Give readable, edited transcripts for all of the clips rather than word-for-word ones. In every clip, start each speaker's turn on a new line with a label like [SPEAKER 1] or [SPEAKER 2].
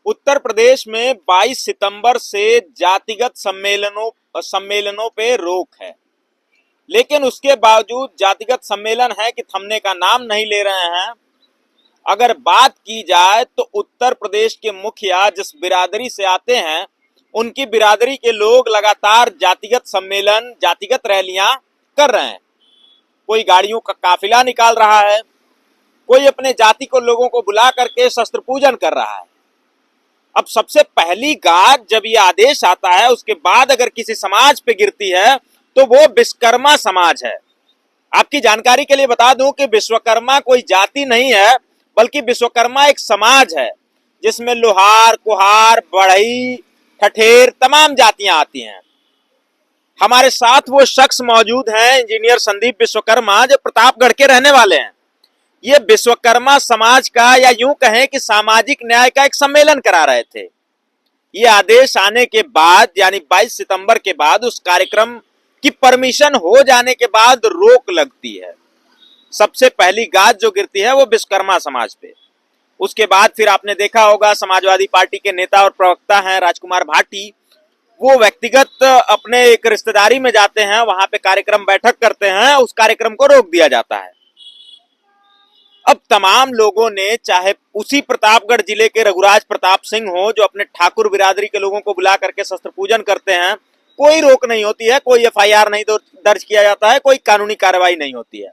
[SPEAKER 1] उत्तर प्रदेश में 22 सितंबर से जातिगत सम्मेलनों पे रोक है, लेकिन उसके बावजूद जातिगत सम्मेलन है कि थमने का नाम नहीं ले रहे हैं। अगर बात की जाए तो उत्तर प्रदेश के मुखिया जिस बिरादरी से आते हैं, उनकी बिरादरी के लोग लगातार जातिगत सम्मेलन, जातिगत रैलियां कर रहे हैं। कोई गाड़ियों का काफिला निकाल रहा है, कोई अपने जाति को लोगों को बुला करके शस्त्र पूजन कर रहा है। अब सबसे पहली गाज जब ये आदेश आता है, उसके बाद अगर किसी समाज पे गिरती है तो वो विश्वकर्मा समाज है। आपकी जानकारी के लिए बता दूं कि विश्वकर्मा कोई जाति नहीं है, बल्कि विश्वकर्मा एक समाज है जिसमें लोहार, कुहार, बढ़ई, ठठेर तमाम जातियां आती हैं। हमारे साथ वो शख्स मौजूद हैं, इंजीनियर संदीप विश्वकर्मा, जो प्रतापगढ़ के रहने वाले हैं। ये विश्वकर्मा समाज का, या यूं कहें कि सामाजिक न्याय का एक सम्मेलन करा रहे थे। ये आदेश आने के बाद, यानी 22 सितंबर के बाद, उस कार्यक्रम की परमिशन हो जाने के बाद रोक लगती है। सबसे पहली गाज जो गिरती है वो विश्वकर्मा समाज पे। उसके बाद फिर आपने देखा होगा, समाजवादी पार्टी के नेता और प्रवक्ता हैं राजकुमार भाटी, वो व्यक्तिगत अपने एक रिश्तेदारी में जाते हैं, वहां पे कार्यक्रम बैठक करते हैं, उस कार्यक्रम को रोक दिया जाता है। अब तमाम लोगों ने, चाहे उसी प्रतापगढ़ जिले के रघुराज प्रताप सिंह हो, जो अपने ठाकुर बिरादरी के लोगों को बुला करके शस्त्र पूजन करते हैं, कोई रोक नहीं होती है, कोई एफआईआर नहीं दर्ज किया जाता है, कोई कानूनी कार्रवाई नहीं होती है।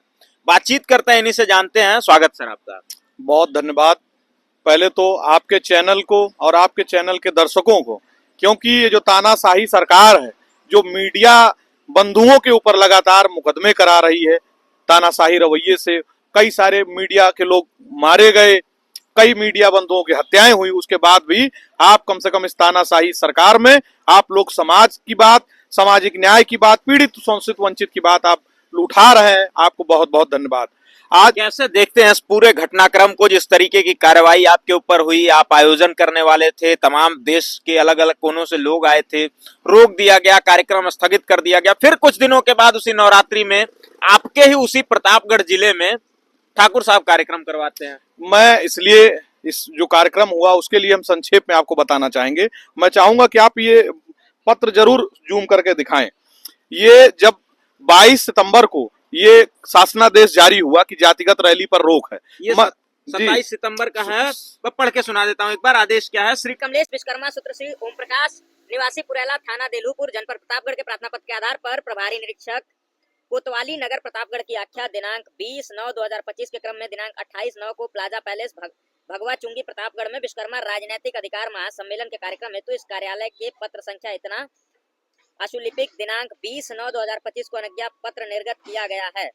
[SPEAKER 1] बातचीत करते हैं, इन्हीं से जानते हैं। स्वागत सर आपका।
[SPEAKER 2] बहुत धन्यवाद। पहले तो आपके चैनल को और आपके चैनल के दर्शकों को, क्योंकि ये जो तानाशाही सरकार है, जो मीडिया बंधुओं के ऊपर लगातार मुकदमे करा रही है, तानाशाही रवैये से कई सारे मीडिया के लोग मारे गए, कई मीडिया बंधुओं की हत्याएं हुई, उसके बाद भी आप कम से कम इस तानाशाही सरकार में आप लोग समाज की बात, सामाजिक न्याय की बात, पीड़ित शोषित वंचित की बात आप उठा रहे हैं। आपको बहुत बहुत धन्यवाद।
[SPEAKER 1] आज कैसे देखते हैं इस पूरे घटनाक्रम को, जिस तरीके की कार्रवाई आपके ऊपर हुई? आप आयोजन करने वाले थे, तमाम देश के अलग अलग कोनों से लोग आए थे, रोक दिया गया, कार्यक्रम स्थगित कर दिया गया, फिर कुछ दिनों के बाद उसी नवरात्रि में आपके ही उसी प्रतापगढ़ जिले में ठाकुर साहब कार्यक्रम करवाते हैं।
[SPEAKER 2] मैं इसलिए इस जो कार्यक्रम हुआ उसके लिए हम संक्षेप में आपको बताना चाहेंगे। मैं चाहूंगा कि आप ये पत्र जरूर जूम करके दिखाएं। ये जब 22 सितंबर को ये शासनादेश जारी हुआ कि जातिगत रैली पर रोक है,
[SPEAKER 1] ये 27 सितंबर का है। मैं पढ़ के सुना देता हूँ एक बार। आदेश क्या है?
[SPEAKER 3] श्री कमलेश विश्वकर्मा सूत्र श्री ओम प्रकाश, निवासी पुरैला, थाना देलूपुर, जनपद प्रतापगढ़ के प्रार्थना पत्र के आधार पर प्रभारी निरीक्षक कोतवाली नगर प्रतापगढ़ की आख्या दिनांक 20/9/2025 के क्रम में दिनांक 28/9 को प्लाजा पैलेस भगवा चुंगी प्रतापगढ़ में विश्वकर्मा राजनैतिक अधिकार महासम्मेलन के कार्यक्रम हेतु इस कार्यालय के पत्र संख्या इतना आशुलिपिक दिनांक 20/9/2025 को अनुज्ञा पत्र निर्गत किया गया है।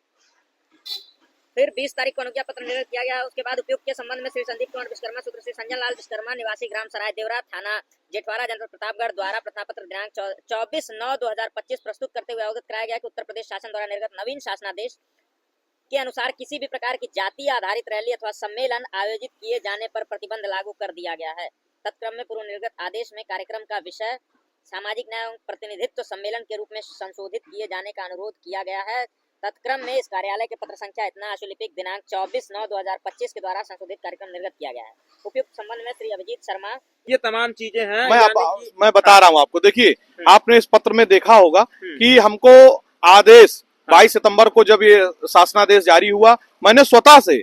[SPEAKER 3] फिर 20 तारीख को अनुज्ञा पत्र निर्गत किया गया है। उसके बाद उपयुक्त के संबंध में श्री संदीप कुमार विश्वकर्मा सूत्र श्री संजन लाल विश्वकर्मा, निवासी ग्राम सराय देवरा, थाना जेठवारा, जनपद प्रतापगढ़ द्वारा प्रश्न पत्र दिनांक 24/9/2025 प्रस्तुत करते हुए अवगत कराया गया कि उत्तर प्रदेश शासन द्वारा निर्गत नवीन शासनादेश के अनुसार किसी भी प्रकार की जाति आधारित रैली अथवा सम्मेलन आयोजित किए जाने पर प्रतिबंध लागू कर दिया गया है। तत्क्रम में पूर्व निर्गत आदेश में कार्यक्रम का विषय सामाजिक न्याय एवं प्रतिनिधित्व सम्मेलन के रूप में संशोधित किए जाने का अनुरोध किया गया है। तत्क्रम में इस कार्यालय के पत्र संख्या इतना आशुलिपिक दिनांक 24/9/2025 के द्वारा संशोधित कार्यक्रम निर्गत किया गया है। उपयुक्त संबंध में श्री अभिजीत शर्मा।
[SPEAKER 1] ये तमाम चीजें हैं।
[SPEAKER 2] मैं बता रहा हूँ आपको। देखिए, आपने इस पत्र में देखा होगा कि हमको आदेश 22 सितंबर को जब ये शासनादेश जारी हुआ, मैंने स्वतः से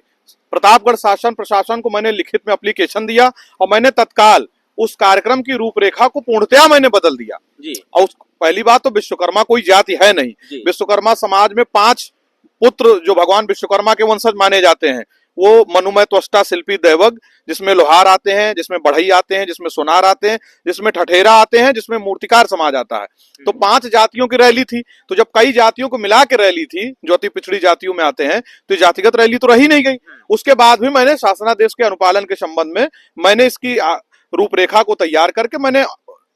[SPEAKER 2] प्रतापगढ़ शासन प्रशासन को मैंने लिखित में एप्लीकेशन दिया और मैंने तत्काल उस कार्यक्रम की रूपरेखा को पूर्णतया मैंने बदल दिया
[SPEAKER 1] जी।
[SPEAKER 2] और पहली बात तो विश्वकर्मा कोई जाति है नहीं। विश्वकर्मा समाज में 5 पुत्र जो भगवान विश्वकर्मा के वंशज माने जाते हैं, वो मनुमय त्वष्टा शिल्पी दैवक, जिसमें लोहार आते हैं, जिसमें बढ़ई आते हैं, जिसमें सोनार आते हैं, जिसमें ठठेरा आते हैं, जिसमें मूर्तिकार समाज आता है। तो 5 जातियों की रैली थी। तो जब कई जातियों को मिला के रैली थी, जो अति पिछड़ी जातियों में आते हैं, तो जातिगत रैली तो रही नहीं गई। उसके बाद भी मैंने शासनादेश के अनुपालन के संबंध में मैंने इसकी रूपरेखा को तैयार करके मैंने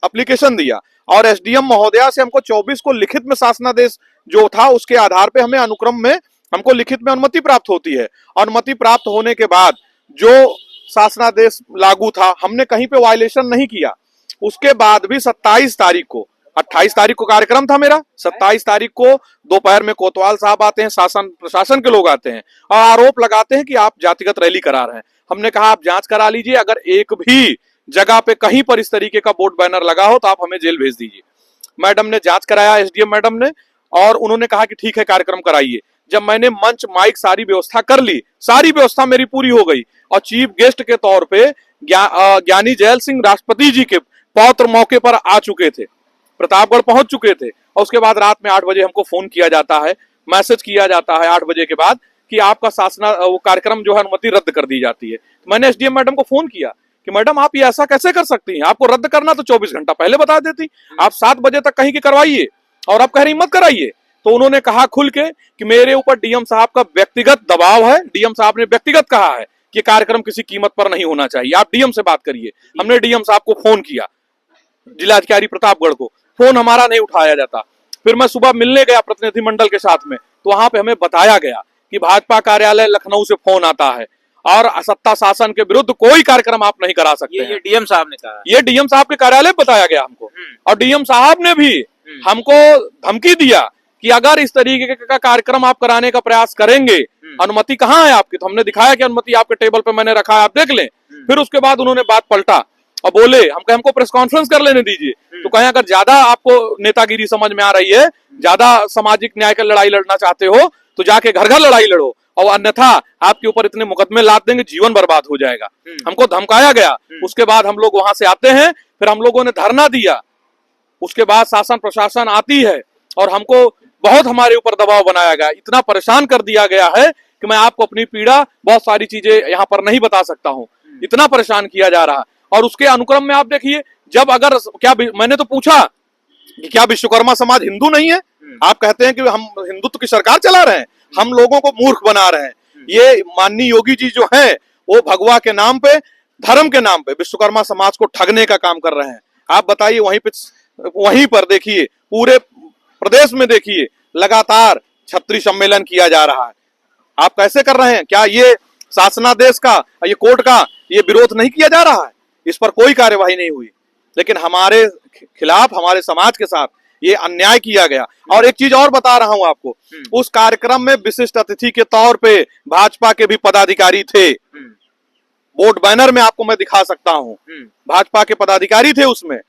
[SPEAKER 2] एप्लीकेशन दिया और एसडीएम महोदया से हमको 24 को लिखित में शासनादेश जो था उसके आधार पे हमें अनुक्रम में हमको लिखित में अनुमति प्राप्त होती है। अनुमति प्राप्त होने के बाद जो शासनादेश लागू था, हमने कहीं पे वायलेशन नहीं किया। उसके बाद भी 27 तारीख को, 28 तारीख को कार्यक्रम था मेरा, 27 तारीख को दोपहर में कोतवाल साहब आते हैं, शासन प्रशासन के लोग आते हैं और आरोप लगाते हैं कि आप जातिगत रैली करा रहे हैं। हमने कहा आप जांच करा लीजिए, अगर एक भी जगह पे कहीं पर इस तरीके का बोर्ड बैनर लगा हो तो आप हमें जेल भेज दीजिए। मैडम ने जांच कराया, एसडीएम मैडम ने, और उन्होंने कहा कि ठीक है कार्यक्रम कराइए। जब मैंने मंच माइक सारी व्यवस्था कर ली, सारी व्यवस्था मेरी पूरी हो गई, और चीफ गेस्ट के तौर पे ज्ञानी जैल सिंह राष्ट्रपति जी के पौत्र मौके पर आ चुके थे, प्रतापगढ़ पहुंच चुके थे। और उसके बाद रात में 8 बजे हमको फोन किया जाता है, मैसेज किया जाता है 8 बजे के बाद कि आपका वो कार्यक्रम जो है अनुमति रद्द कर दी जाती है। तो मैंने एसडीएम मैडम को फोन किया कि मैडम आप ये ऐसा कैसे कर सकती हैं, आपको रद्द करना तो 24 घंटा पहले बता देती, आप 7 बजे तक कहीं की करवाइए और आप कह रही मत कराइए। तो उन्होंने कहा खुल के कि मेरे ऊपर डीएम साहब का व्यक्तिगत दबाव है, डीएम साहब ने व्यक्तिगत कहा है कि कार्यक्रम किसी कीमत पर नहीं होना चाहिए, आप डीएम से बात करिए। हमने डीएम साहब को फोन किया, जिलाधिकारी प्रतापगढ़ को, फोन हमारा नहीं उठाया जाता। फिर मैं सुबह मिलने गया प्रतिनिधिमंडल के साथ में, तो वहां पे हमें बताया गया कि भाजपा कार्यालय लखनऊ से फोन आता है और सत्ता शासन के विरुद्ध कोई कार्यक्रम आप नहीं करा सकते।
[SPEAKER 1] ये डीएम साहब ने कहा,
[SPEAKER 2] ये डीएम साहब के कार्यालय बताया गया हमको। और डीएम साहब ने भी हमको धमकी दिया कि अगर इस तरीके का कार्यक्रम आप कराने का प्रयास करेंगे, अनुमति कहाँ है आपकी? तो हमने दिखाया कि अनुमति आपके टेबल पे मैंने रखा है, आप देख लें। फिर उसके बाद उन्होंने बात पलटा और बोले हमको प्रेस कॉन्फ्रेंस कर लेने दीजिए। तो कहें अगर ज्यादा आपको नेतागिरी समझ में आ रही है, ज्यादा सामाजिक न्याय का लड़ाई लड़ना चाहते हो तो जाके घर घर लड़ाई लड़ो, और अन्यथा आपके ऊपर इतने मुकदमे लाद देंगे, जीवन बर्बाद हो जाएगा। हमको धमकाया गया। उसके बाद हम लोग वहां से आते हैं, फिर हम लोगों ने धरना दिया। उसके बाद शासन प्रशासन आती है और हमको बहुत हमारे ऊपर दबाव बनाया गया, इतना परेशान कर दिया गया है कि मैं आपको अपनी पीड़ा, बहुत सारी चीजें यहाँ पर नहीं बता सकता हूँ, इतना परेशान किया जा रहा। और उसके अनुक्रम में आप देखिए, जब अगर क्या मैंने तो पूछा कि क्या विश्वकर्मा समाज हिंदू नहीं है? आप कहते हैं कि हम हिंदुत्व की सरकार चला रहे हैं, हम लोगों को मूर्ख बना रहे हैं। ये माननीय योगी जी जो हैं, वो भगवा के नाम पे, धर्म के नाम पे विश्वकर्मा समाज को ठगने का काम कर रहे हैं। आप बताइए, वहीं पर देखिए, पूरे प्रदेश में देखिए, लगातार छत्री सम्मेलन किया जा रहा है। आप कैसे कर रहे हैं? क्या ये शासनादेश का, ये कोर्ट का ये विरोध नहीं किया जा रहा है? इस पर कोई कार्यवाही नहीं हुई, लेकिन हमारे खिलाफ, हमारे समाज के साथ ये अन्याय किया गया। और एक चीज और बता रहा हूं आपको, उस कार्यक्रम में विशिष्ट अतिथि के तौर पे भाजपा के भी पदाधिकारी थे। बोर्ड बैनर में आपको मैं दिखा सकता हूं, भाजपा के पदाधिकारी थे उसमें।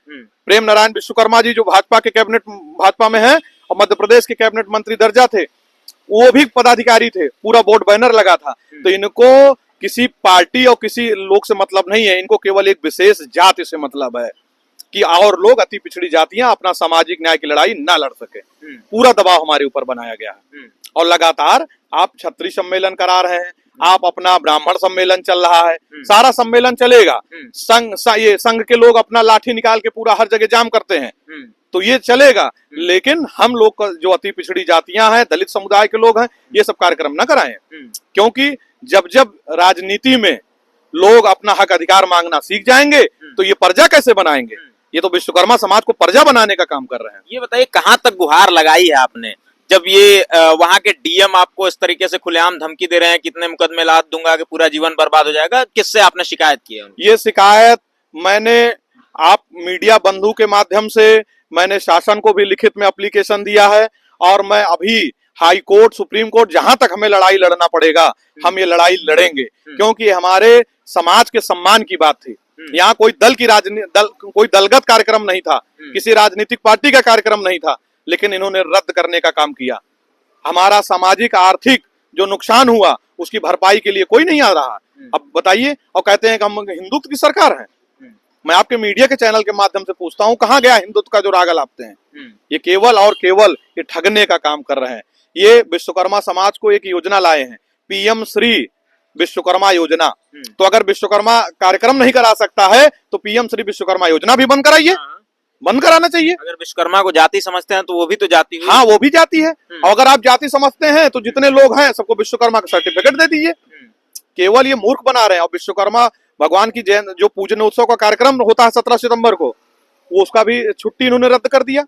[SPEAKER 2] प्रेम नारायण विश्वकर्मा जी जो भाजपा में है और मध्य प्रदेश के कैबिनेट मंत्री दर्जा थे, वो भी पदाधिकारी थे, पूरा बोर्ड बैनर लगा था। तो इनको किसी पार्टी और किसी लोग से मतलब नहीं है, इनको केवल एक विशेष जाति से मतलब है कि और लोग, अति पिछड़ी जातियां अपना सामाजिक न्याय की लड़ाई ना लड़ सके। पूरा दबाव हमारे ऊपर बनाया गया है। और लगातार आप छत्री सम्मेलन करा रहे हैं, आप अपना ब्राह्मण सम्मेलन चल रहा है, सारा सम्मेलन चलेगा। संघ के लोग अपना लाठी निकाल के पूरा हर जगह जाम करते हैं, तो ये चलेगा। लेकिन हम लोग जो अति पिछड़ी जातियां हैं, दलित समुदाय के लोग हैं, ये सब कार्यक्रम न कराएं। क्योंकि जब जब राजनीति में लोग अपना हक अधिकार मांगना सीख जाएंगे तो ये प्रजा कैसे बनाएंगे? ये तो विश्वकर्मा समाज को प्रजा बनाने का काम कर रहे हैं।
[SPEAKER 1] ये बताइए, कहां तक गुहार लगाई है आपने, जब ये वहां के डीएम आपको इस तरीके से खुलेआम धमकी दे रहे हैं, कितने मुकदमे लाद दूंगा कि पूरा जीवन बर्बाद हो जाएगा? किससे आपने शिकायत की है?
[SPEAKER 2] ये शिकायत मैंने आप मीडिया बंधु के माध्यम से, मैंने शासन को भी लिखित में एप्लीकेशन दिया है, और मैं अभी हाई कोर्ट, सुप्रीम कोर्ट, जहां तक हमें लड़ाई लड़ना पड़ेगा हम ये लड़ाई लड़ेंगे। क्योंकि हमारे समाज के सम्मान की बात थी। यहाँ कोई कोई दलगत कार्यक्रम नहीं था, किसी राजनीतिक पार्टी का कार्यक्रम नहीं था, लेकिन इन्होंने रद्द करने का काम किया। हमारा सामाजिक आर्थिक जो नुकसान हुआ उसकी भरपाई के लिए कोई नहीं आ रहा। अब बताइए, और कहते हैं कि हम हिंदुत्व की सरकार है। मैं आपके मीडिया के चैनल के माध्यम से पूछता हूँ, कहाँ गया हिंदुत्व का जो राग लापते हैं? ये केवल और केवल ये ठगने का काम कर रहे हैं। ये विश्वकर्मा समाज को एक योजना लाए हैं, पीएम श्री विश्वकर्मा योजना। तो अगर विश्वकर्मा कार्यक्रम नहीं करा सकता है तो पीएम श्री विश्वकर्मा योजना भी बंद कराइए, बंद कराना चाहिए।
[SPEAKER 1] अगर विश्वकर्मा को जाति समझते हैं तो वो भी तो जाति हुई।
[SPEAKER 2] हाँ, वो भी जाति है। और अगर आप जाति समझते हैं तो जितने लोग हैं सबको विश्वकर्मा का सर्टिफिकेट दे दीजिए। केवल ये मूर्ख बना रहे हैं। और विश्वकर्मा भगवान की जयंती, जो पूजन उत्सव का कार्यक्रम होता है 17 सितंबर को, वो उसका भी छुट्टी इन्होंने रद्द कर दिया।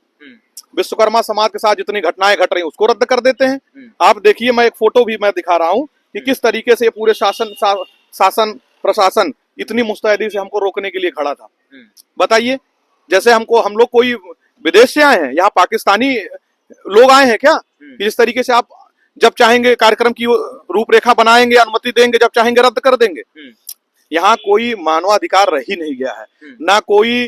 [SPEAKER 2] विश्वकर्मा समाज के साथ जितनी घटनाएं घट रही हैं उसको रद्द कर देते हैं। आप देखिए, मैं एक फोटो भी मैं दिखा रहा हूँ कि किस तरीके से पूरे शासन प्रशासन इतनी मुस्तैदी से हमको रोकने के लिए खड़ा था। बताइए, जैसे हम लोग कोई विदेश से आए हैं, यहाँ पाकिस्तानी लोग आए हैं क्या? इस तरीके से आप जब चाहेंगे कार्यक्रम की रूपरेखा बनाएंगे, अनुमति देंगे, जब चाहेंगे रद्द कर देंगे। यहाँ कोई मानवाधिकार रह ही नहीं गया है, ना कोई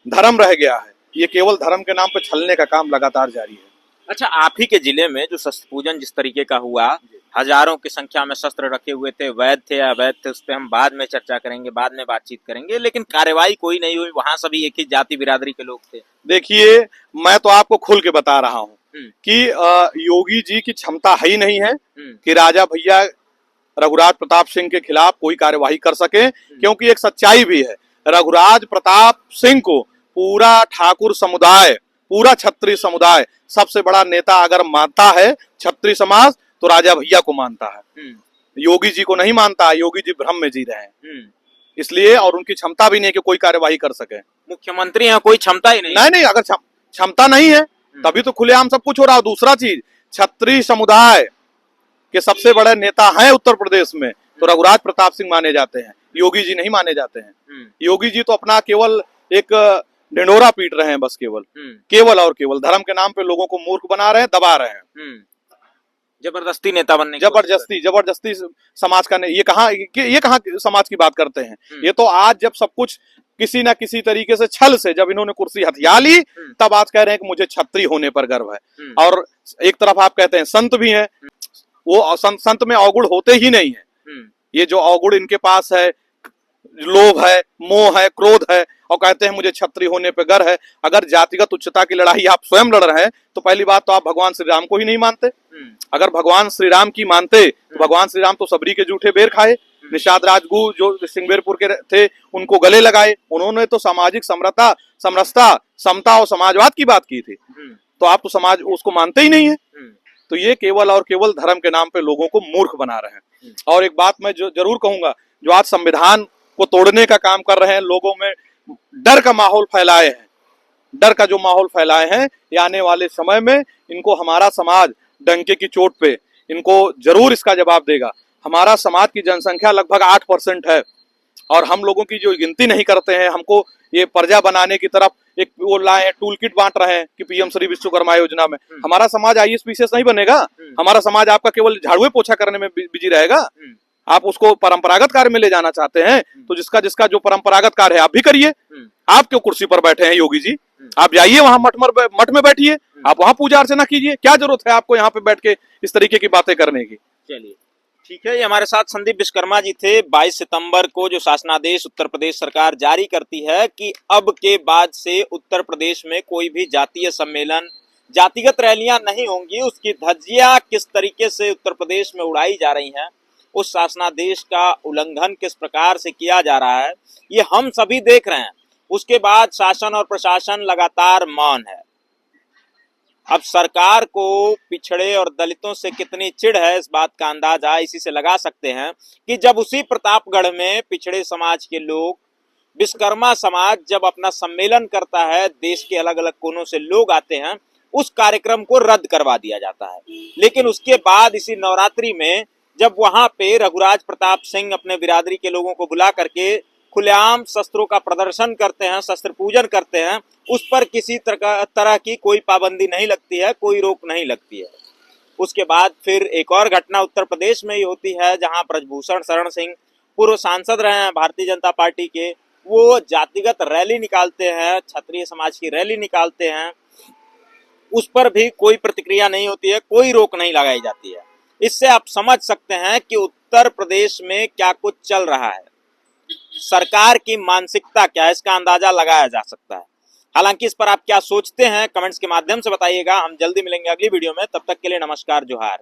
[SPEAKER 2] धर्म रह गया है। ये केवल धर्म के नाम पे छलने का काम लगातार जारी है।
[SPEAKER 1] अच्छा, आप ही के जिले में जो शस्त्र पूजन जिस तरीके का हुआ, हजारों की संख्या में शस्त्र रखे हुए थे, वैध थे या अवैध थे, उस पर हम बाद में चर्चा करेंगे, बाद में बातचीत करेंगे, लेकिन कार्रवाई कोई नहीं हुई। वहां सभी एक ही जाति बिरादरी के लोग थे।
[SPEAKER 2] देखिए, मैं तो आपको खुल के बता रहा हूँ कि योगी जी की क्षमता है ही नहीं है कि राजा भैया रघुराज प्रताप सिंह के खिलाफ कोई कार्यवाही कर सके, क्योंकि एक सच्चाई भी है, रघुराज प्रताप सिंह को पूरा ठाकुर समुदाय, पूरा क्षत्रिय समुदाय सबसे बड़ा नेता अगर मानता है क्षत्रिय समाज, तो राजा भैया को मानता है। योगी जी को नहीं मानता। योगी जी भ्रम में जी रहे हैं इसलिए, और उनकी क्षमता भी नहीं कि कोई कार्यवाही कर सके।
[SPEAKER 1] मुख्यमंत्री यहाँ कोई क्षमता ही नहीं।
[SPEAKER 2] नहीं, अगर क्षमता नहीं है तभी तो खुलेआम सब कुछ हो रहा है। दूसरा चीज, क्षत्रिय समुदाय के सबसे बड़े नेता हैं उत्तर प्रदेश में, तो रघुराज प्रताप सिंह माने जाते हैं, योगी जी नहीं माने जाते हैं। योगी जी तो अपना केवल एक ढिंढोरा पीट रहे हैं, बस केवल और केवल धर्म के नाम पे लोगों को मूर्ख बना रहे हैं, दबा रहे हैं।
[SPEAKER 1] जबरदस्ती नेता बनने,
[SPEAKER 2] जबरदस्ती समाज का नहीं। ये कहाँ समाज की बात करते हैं। ये तो आज जब सब कुछ किसी ना किसी तरीके से छल से जब इन्होंने कुर्सी हथिया ली, तब आज कह रहे हैं कि मुझे क्षत्रिय होने पर गर्व है। और एक तरफ आप कहते हैं संत भी हैं, वो संत में अवगुण होते ही नहीं है। ये जो अवगुण इनके पास है, लोभ है, मोह है, क्रोध है, और कहते हैं मुझे क्षत्रिय होने पे गर्व है। अगर जातिगत उच्चता की लड़ाई आप स्वयं लड़ रहे हैं, तो पहली बात तो आप भगवान श्री राम को ही नहीं मानते। अगर भगवान श्री राम की मानते तो भगवान श्री राम तो सबरी के जूठे बेर खाए। निषाद राजगुरु जो सिंगवेरपुर के थे, उनको गले लगाए। उन्होंने तो सामाजिक समरसता, समता और समाजवाद की बात की थी। तो आप तो समाज उसको मानते ही नहीं है। तो ये केवल और केवल धर्म के नाम पे लोगों को मूर्ख बना रहे हैं। और एक बात मैं जो जरूर कहूंगा, जो आज संविधान को तोड़ने का काम कर रहे हैं, लोगों में डर का माहौल फैलाए हैं, डर का जो माहौल फैलाए हैं, ये आने वाले समय में इनको हमारा समाज डंके की चोट पे इनको जरूर इसका जवाब देगा। हमारा समाज की जनसंख्या लगभग 8% है, और हम लोगों की जो गिनती नहीं करते हैं, हमको ये प्रजा बनाने की तरफ एक वो लाए हैं, टूल किट बांट रहे हैं कि पीएम श्री विश्वकर्मा योजना में। हमारा समाज आईएएस पीसीएस नहीं बनेगा। हमारा समाज आपका केवल झाड़ुए पोछा करने में बिजी रहेगा। आप उसको परंपरागत कार्य में ले जाना चाहते हैं, तो जिसका जो परंपरागत कार्य है आप भी करिए। आप क्यों कुर्सी पर बैठे हैं योगी जी? आप जाइए वहां मठ में बैठिए, आप वहां पूजा अर्चना कीजिए। क्या जरूरत है आपको यहाँ पे बैठ के इस तरीके की बातें करने की?
[SPEAKER 1] चलिए, ठीक है। ये हमारे साथ संदीप विश्वकर्मा जी थे। 22 सितंबर को जो शासनादेश उत्तर प्रदेश सरकार जारी करती है कि अब के बाद से उत्तर प्रदेश में कोई भी जातीय सम्मेलन, जातिगत रैलियां नहीं होंगी, उसकी धज्जियां किस तरीके से उत्तर प्रदेश में उड़ाई जा रही हैं, उस शासनादेश का उल्लंघन किस प्रकार से किया जा रहा है, ये हम सभी देख रहे हैं। उसके बाद शासन और प्रशासन लगातार मौन है। अब सरकार को पिछड़े और दलितों से कितनी चिढ़ है, इस बात का अंदाजा इसी से लगा सकते हैं कि जब उसी प्रतापगढ़ में पिछड़े समाज के लोग, विश्वकर्मा समाज जब अपना सम्मेलन करता है, देश के अलग अलग कोनों से लोग आते हैं, उस कार्यक्रम को रद्द करवा दिया जाता है। लेकिन उसके बाद इसी नवरात्रि में जब वहां पे रघुराज प्रताप सिंह अपने बिरादरी के लोगों को बुला करके खुलेआम शस्त्रों का प्रदर्शन करते हैं, शस्त्र पूजन करते हैं, उस पर किसी तरह की कोई पाबंदी नहीं लगती है, कोई रोक नहीं लगती है। उसके बाद फिर एक और घटना उत्तर प्रदेश में ही होती है, जहां ब्रजभूषण शरण सिंह, पूर्व सांसद रहे हैं भारतीय जनता पार्टी के, वो जातिगत रैली निकालते हैं, क्षत्रिय समाज की रैली निकालते हैं। उस पर भी कोई प्रतिक्रिया नहीं होती है, कोई रोक नहीं लगाई जाती है। इससे आप समझ सकते हैं कि उत्तर प्रदेश में क्या कुछ चल रहा है, सरकार की मानसिकता क्या है, इसका अंदाजा लगाया जा सकता है। हालांकि इस पर आप क्या सोचते हैं, कमेंट्स के माध्यम से बताइएगा। हम जल्दी मिलेंगे अगली वीडियो में, तब तक के लिए नमस्कार, जोहार।